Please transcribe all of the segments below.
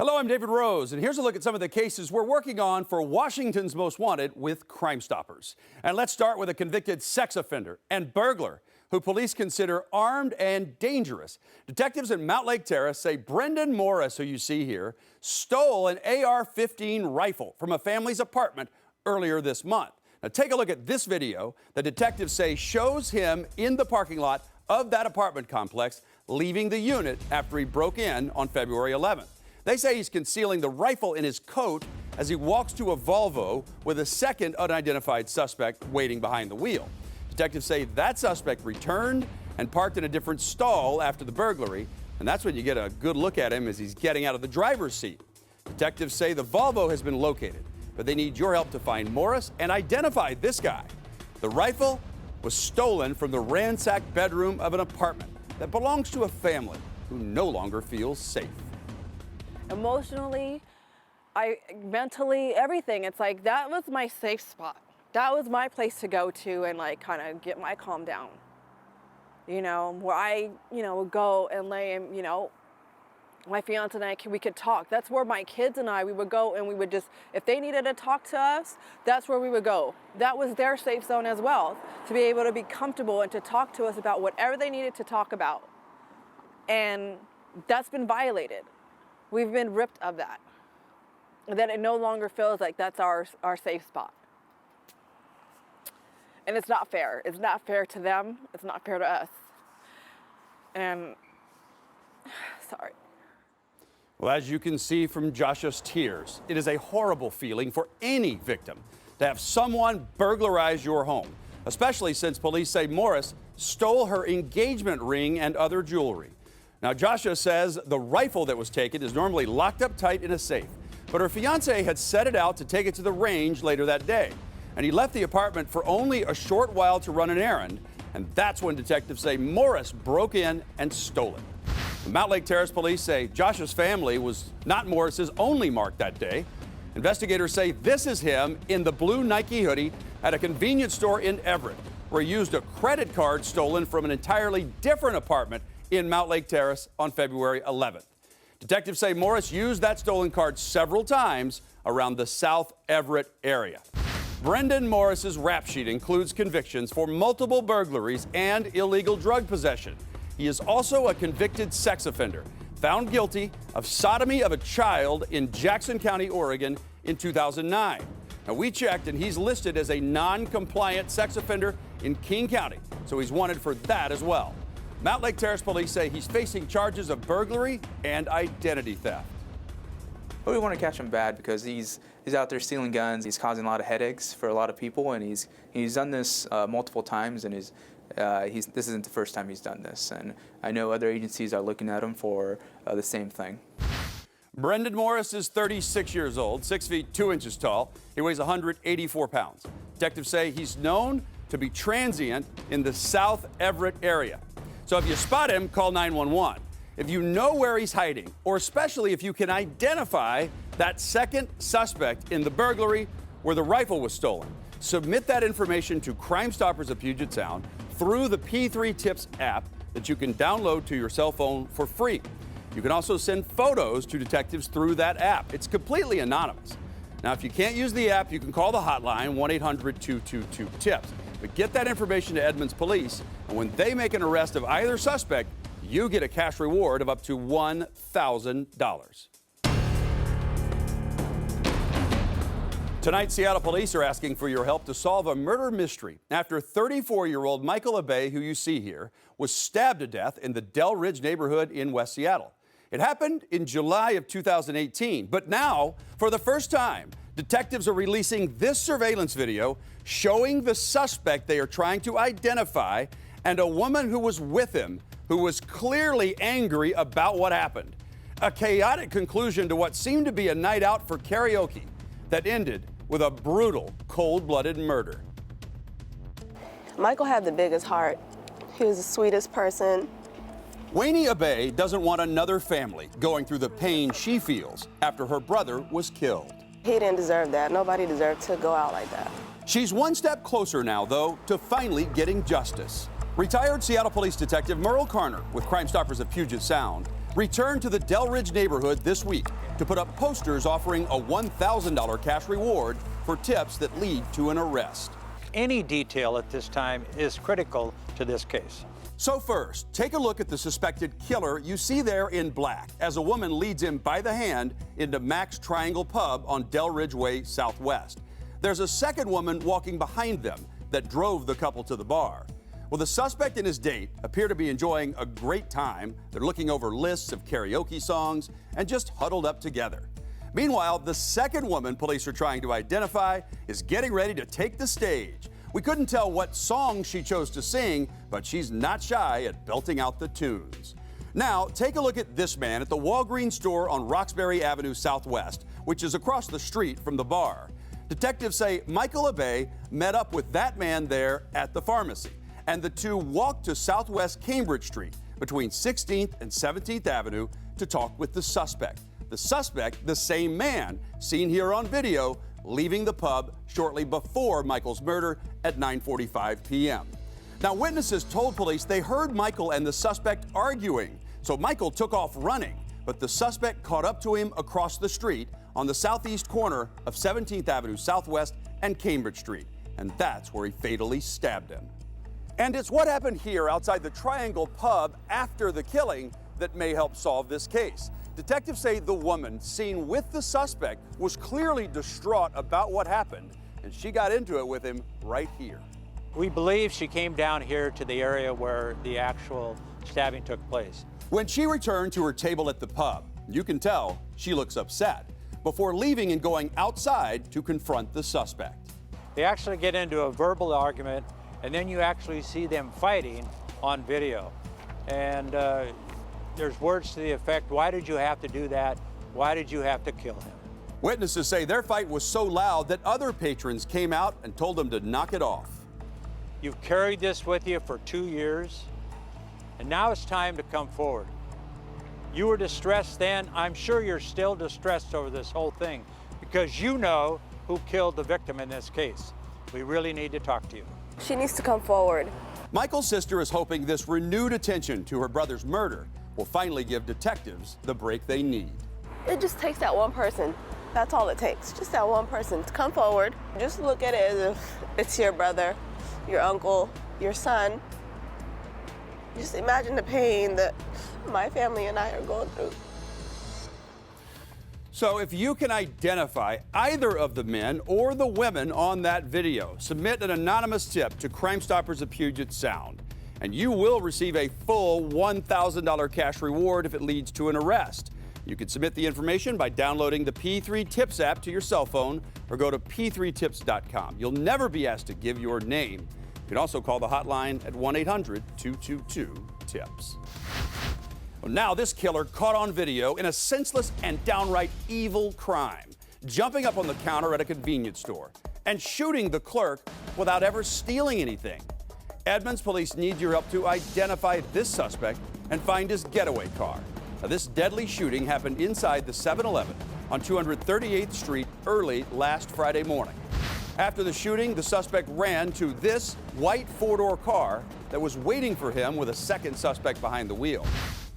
Hello, I'm David Rose, and here's a look at some of the cases we're working on for Washington's Most Wanted with Crime Stoppers. And let's start with a convicted sex offender and burglar who police consider armed and dangerous. Detectives in Mountlake Terrace say Brenden Morris, who you see here, stole an AR-15 rifle from a family's apartment earlier this month. Now take a look at this video that detectives say shows him in the parking lot of that apartment complex, leaving the unit after he broke in on February 11th. They say he's concealing the rifle in his coat as he walks to a Volvo with a second unidentified suspect waiting behind the wheel. Detectives say that suspect returned and parked in a different stall after the burglary, and that's when you get a good look at him as he's getting out of the driver's seat. Detectives say the Volvo has been located, but they need your help to find Morris and identify this guy. The rifle was stolen from the ransacked bedroom of an apartment that belongs to a family who no longer feels safe. Emotionally, mentally, everything. It's like that was my safe spot. That was my place to go to and like kind of get my calm down. You know, where I, would go and lay and, my fiance and I, we could talk. That's where my kids and we would go and we would just, if they needed to talk to us, that's where we would go. That was their safe zone as well, to be able to be comfortable and to talk to us about whatever they needed to talk about. And that's been violated. We've been ripped of that. And then it no longer feels like that's our safe spot. And it's not fair. It's not fair to them. It's not fair to us. And, sorry. Well, as you can see from Joshua's tears, it is a horrible feeling for any victim to have someone burglarize your home, especially since police say Morris stole her engagement ring and other jewelry. Now, Joshua says the rifle that was taken is normally locked up tight in a safe, but her fiance had set it out to take it to the range later that day. And he left the apartment for only a short while to run an errand, and that's when detectives say Morris broke in and stole it. The Mountlake Terrace police say Joshua's family was not Morris's only mark that day. Investigators say this is him in the blue Nike hoodie at a convenience store in Everett, where he used a credit card stolen from an entirely different apartment in Mountlake Terrace on February 11th. Detectives say Morris used that stolen card several times around the South Everett area. Brenden Morris's rap sheet includes convictions for multiple burglaries and illegal drug possession. He is also a convicted sex offender, found guilty of sodomy of a child in Jackson County, Oregon in 2009. Now, we checked, and he's listed as a non-compliant sex offender in King County, so he's wanted for that as well. Mountlake Terrace police say he's facing charges of burglary and identity theft. But we want to catch him bad because he's out there stealing guns. He's causing a lot of headaches for a lot of people, and he's done this multiple times, and this isn't the first time he's done this. And I know other agencies are looking at him for the same thing. Brenden Morris is 36 years old, 6 feet 2 inches tall. He weighs 184 pounds. Detectives say he's known to be transient in the South Everett area. So if you spot him, call 911. If you know where he's hiding, or especially if you can identify that second suspect in the burglary where the rifle was stolen, submit that information to Crime Stoppers of Puget Sound through the P3 Tips app that you can download to your cell phone for free. You can also send photos to detectives through that app. It's completely anonymous. Now, if you can't use the app, you can call the hotline, 1-800-222-TIPS. But get that information to Edmonds Police, and when they make an arrest of either suspect, you get a cash reward of up to $1,000. Tonight, Seattle police are asking for your help to solve a murder mystery after 34-year-old Michael Abay, who you see here, was stabbed to death in the Del Ridge neighborhood in West Seattle. It happened in July of 2018, but now, for the first time, detectives are releasing this surveillance video showing the suspect they are trying to identify and a woman who was with him who was clearly angry about what happened. A chaotic conclusion to what seemed to be a night out for karaoke that ended with a brutal, cold-blooded murder. Michael had the biggest heart. He was the sweetest person. Wayne Abay doesn't want another family going through the pain she feels after her brother was killed. He didn't deserve that. Nobody deserved to go out like that. She's one step closer now, though, to finally getting justice. Retired Seattle Police Detective Merle Carner with Crime Stoppers of Puget Sound returned to the Delridge neighborhood this week to put up posters offering a $1,000 cash reward for tips that lead to an arrest. Any detail at this time is critical to this case. So first, take a look at the suspected killer you see there in black as a woman leads him by the hand into Mac's Triangle Pub on Delridge Way Southwest. There's a second woman walking behind them that drove the couple to the bar. Well, the suspect and his date appear to be enjoying a great time. They're looking over lists of karaoke songs and just huddled up together. Meanwhile, the second woman police are trying to identify is getting ready to take the stage. We couldn't tell what song she chose to sing, but she's not shy at belting out the tunes. Now, take a look at this man at the Walgreens store on Roxbury Avenue Southwest, which is across the street from the bar. Detectives say Michael Abay met up with that man there at the pharmacy, and the two walked to Southwest Cambridge Street between 16th and 17th Avenue to talk with the suspect. The suspect, the same man seen here on video, leaving the pub shortly before Michael's murder at 9:45 p.m. Now, witnesses told police they heard Michael and the suspect arguing, so Michael took off running, but the suspect caught up to him across the street on the southeast corner of 17th Avenue Southwest and Cambridge Street, and that's where he fatally stabbed him. And it's what happened here outside the Triangle Pub after the killing that may help solve this case. Detectives say the woman seen with the suspect was clearly distraught about what happened, and she got into it with him right here. We believe she came down here to the area where the actual stabbing took place. When she returned to her table at the pub, you can tell she looks upset, before leaving and going outside to confront the suspect. They actually get into a verbal argument, and then you actually see them fighting on video. And there's words to the effect, "Why did you have to do that? Why did you have to kill him?" Witnesses say their fight was so loud that other patrons came out and told them to knock it off. You've carried this with you for 2 years, and now it's time to come forward. You were distressed then. I'm sure you're still distressed over this whole thing because you know who killed the victim in this case. We really need to talk to you. She needs to come forward. Michael's sister is hoping this renewed attention to her brother's murder will finally give detectives the break they need. It just takes that one person. That's all it takes. Just that one person to come forward. Just look at it as if it's your brother, your uncle, your son. Just imagine the pain that my family and I are going through. So if you can identify either of the men or the women on that video, submit an anonymous tip to Crime Stoppers of Puget Sound, and you will receive a full $1,000 cash reward if it leads to an arrest. You can submit the information by downloading the P3 Tips app to your cell phone or go to p3tips.com. You'll never be asked to give your name. You can also call the hotline at 1-800-222-TIPS. Well, now this killer caught on video in a senseless and downright evil crime, jumping up on the counter at a convenience store and shooting the clerk without ever stealing anything. Edmonds Police need your help to identify this suspect and find his getaway car. Now, this deadly shooting happened inside the 7-Eleven on 238th Street early last Friday morning. After the shooting, the suspect ran to this white four-door car that was waiting for him with a second suspect behind the wheel.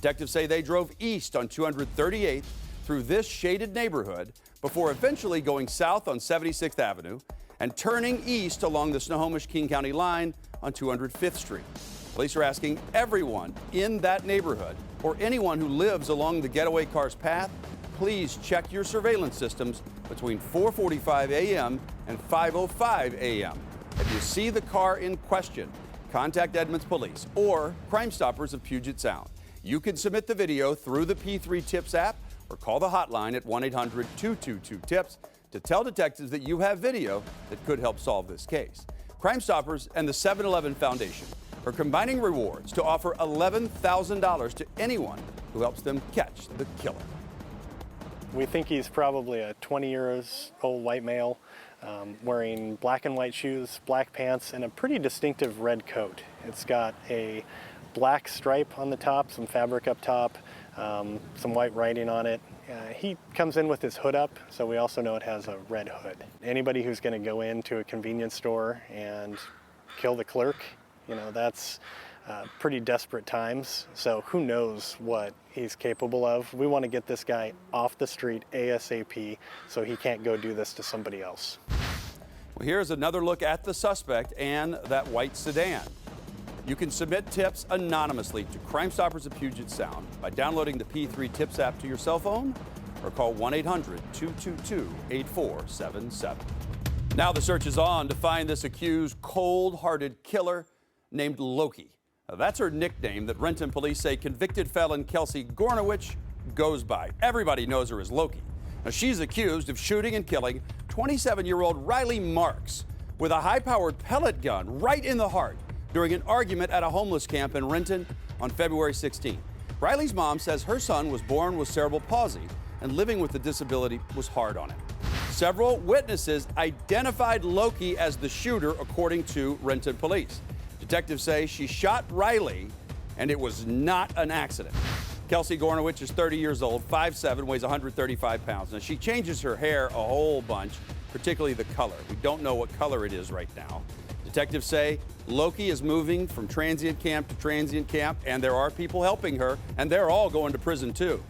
Detectives say they drove east on 238th through this shaded neighborhood before eventually going south on 76th Avenue and turning east along the Snohomish-King County line on 205th Street. Police are asking everyone in that neighborhood or anyone who lives along the getaway car's path, please check your surveillance systems between 4:45 a.m. and 5:05 a.m. If you see the car in question, contact Edmonds Police or Crime Stoppers of Puget Sound. You can submit the video through the P3 Tips app or call the hotline at 1-800-222-TIPS to tell detectives that you have video that could help solve this case. Crime Stoppers and the 7-Eleven Foundation are combining rewards to offer $11,000 to anyone who helps them catch the killer. We think he's probably a 20-year-old white male wearing black and white shoes, black pants, and a pretty distinctive red coat. It's got a black stripe on the top, some fabric up top, some white writing on it. He comes in with his hood up, so we also know it has a red hood. Anybody who's going to go into a convenience store and kill the clerk, you know, that's pretty desperate times, so who knows what he's capable of. We want to get this guy off the street ASAP so he can't go do this to somebody else. Well, here's another look at the suspect and that white sedan. You can submit tips anonymously to Crime Stoppers of Puget Sound by downloading the P3 Tips app to your cell phone or call 1-800-222-8477. Now the search is on to find this accused cold-hearted killer named Loki. Now, that's her nickname that Renton Police say convicted felon Kelcey Gornowich goes by. Everybody knows her as Loki. Now, she's accused of shooting and killing 27-year-old Riley Marks with a high-powered pellet gun right in the heart during an argument at a homeless camp in Renton on February 16. Riley's mom says her son was born with cerebral palsy and living with the disability was hard on him. Several witnesses identified Loki as the shooter, according to Renton Police. Detectives say she shot Riley and it was not an accident. Kelcey Gornowich is 30 years old, 5'7", weighs 135 pounds. Now, she changes her hair a whole bunch, particularly the color. We don't know what color it is right now. Detectives say Loki is moving from transient camp to transient camp, and there are people helping her, and they're all going to prison too.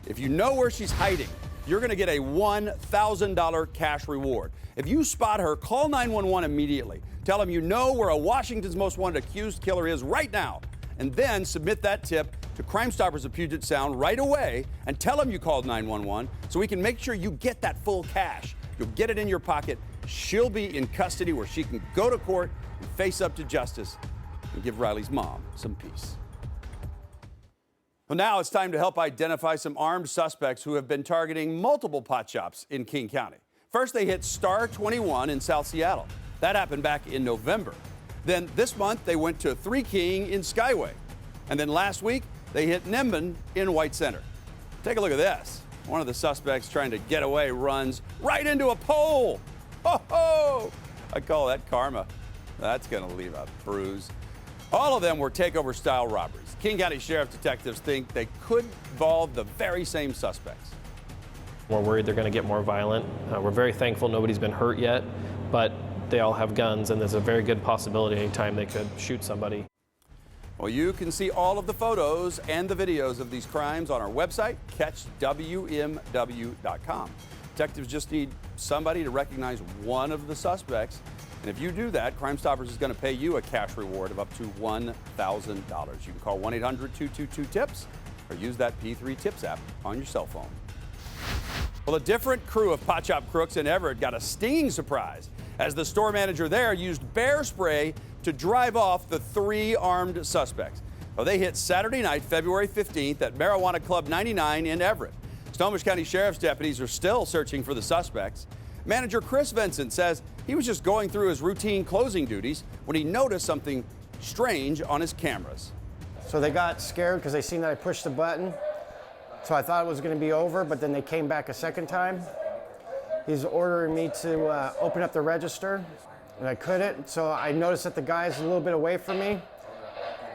If you know where she's hiding, you're going to get a $1,000 cash reward. If you spot her, call 911 immediately. Tell them you know where a Washington's Most Wanted accused killer is right now, and then submit that tip to Crime Stoppers of Puget Sound right away and tell them you called 911 so we can make sure you get that full cash. You'll get it in your pocket. She'll be in custody where she can go to court and face up to justice and give Riley's mom some peace. Well, now it's time to help identify some armed suspects who have been targeting multiple pot shops in King County. First, they hit Star 21 in South Seattle. That happened back in November. Then this month, they went to 3 King in Skyway. And then last week, they hit Nimbin in White Center. Take a look at this. One of the suspects trying to get away runs right into a pole. Ho ho! I call that karma. That's going to leave a bruise. All of them were takeover-style robberies. King County Sheriff detectives think they could involve the very same suspects. We're worried they're going to get more violent. We're very thankful nobody's been hurt yet, but they all have guns, and there's a very good possibility anytime they could shoot somebody. Well, you can see all of the photos and the videos of these crimes on our website, catchwmw.com. Detectives just need somebody to recognize one of the suspects. And if you do that, Crime Stoppers is going to pay you a cash reward of up to $1,000. You can call 1-800-222-TIPS or use that P3 Tips app on your cell phone. Well, a different crew of pot shop crooks in Everett got a stinging surprise as the store manager there used bear spray to drive off the 3 armed suspects. Well, they hit Saturday night, February 15th at Marijuana Club 99 in Everett. Snohomish County Sheriff's deputies are still searching for the suspects. Manager Chris Vincent says he was just going through his routine closing duties when he noticed something strange on his cameras. So they got scared because they seen that I pushed the button. So I thought it was going to be over, but then they came back a second time. He's ordering me to open up the register, and I couldn't. So I noticed that the guy's a little bit away from me.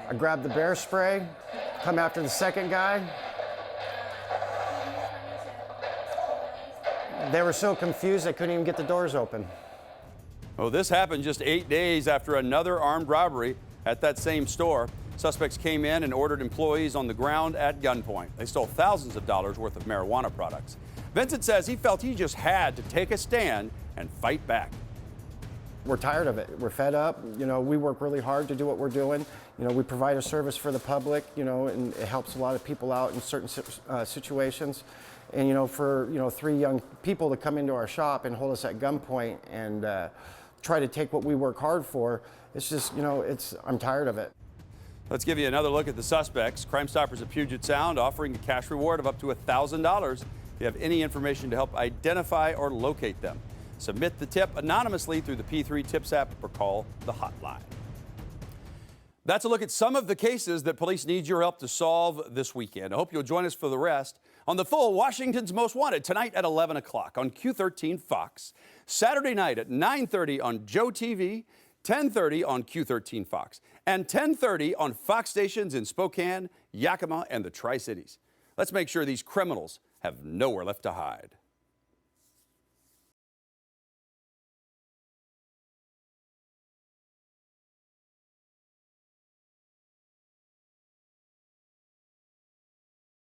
I grabbed the bear spray, come after the second guy. They were so confused they couldn't even get the doors open. Well, this happened just 8 days after another armed robbery at that same store. Suspects came in and ordered employees on the ground at gunpoint. They stole thousands of dollars worth of marijuana products. Vincent says he felt he just had to take a stand and fight back. We're tired of it. We're fed up. You know, we work really hard to do what we're doing. You know, we provide a service for the public, you know, and it helps a lot of people out in certain situations. And, you know, for, 3 young people to come into our shop and hold us at gunpoint and try to take what we work hard for, it's just, I'm tired of it. Let's give you another look at the suspects. Crime Stoppers of Puget Sound offering a cash reward of up to $1,000 if you have any information to help identify or locate them. Submit the tip anonymously through the P3 Tips app or call the hotline. That's a look at some of the cases that police need your help to solve this weekend. I hope you'll join us for the rest on the full Washington's Most Wanted tonight at 11 o'clock on Q13 Fox, Saturday night at 9:30 on Joe TV, 10:30 on Q13 Fox, and 10:30 on Fox stations in Spokane, Yakima, and the Tri-Cities. Let's make sure these criminals have nowhere left to hide.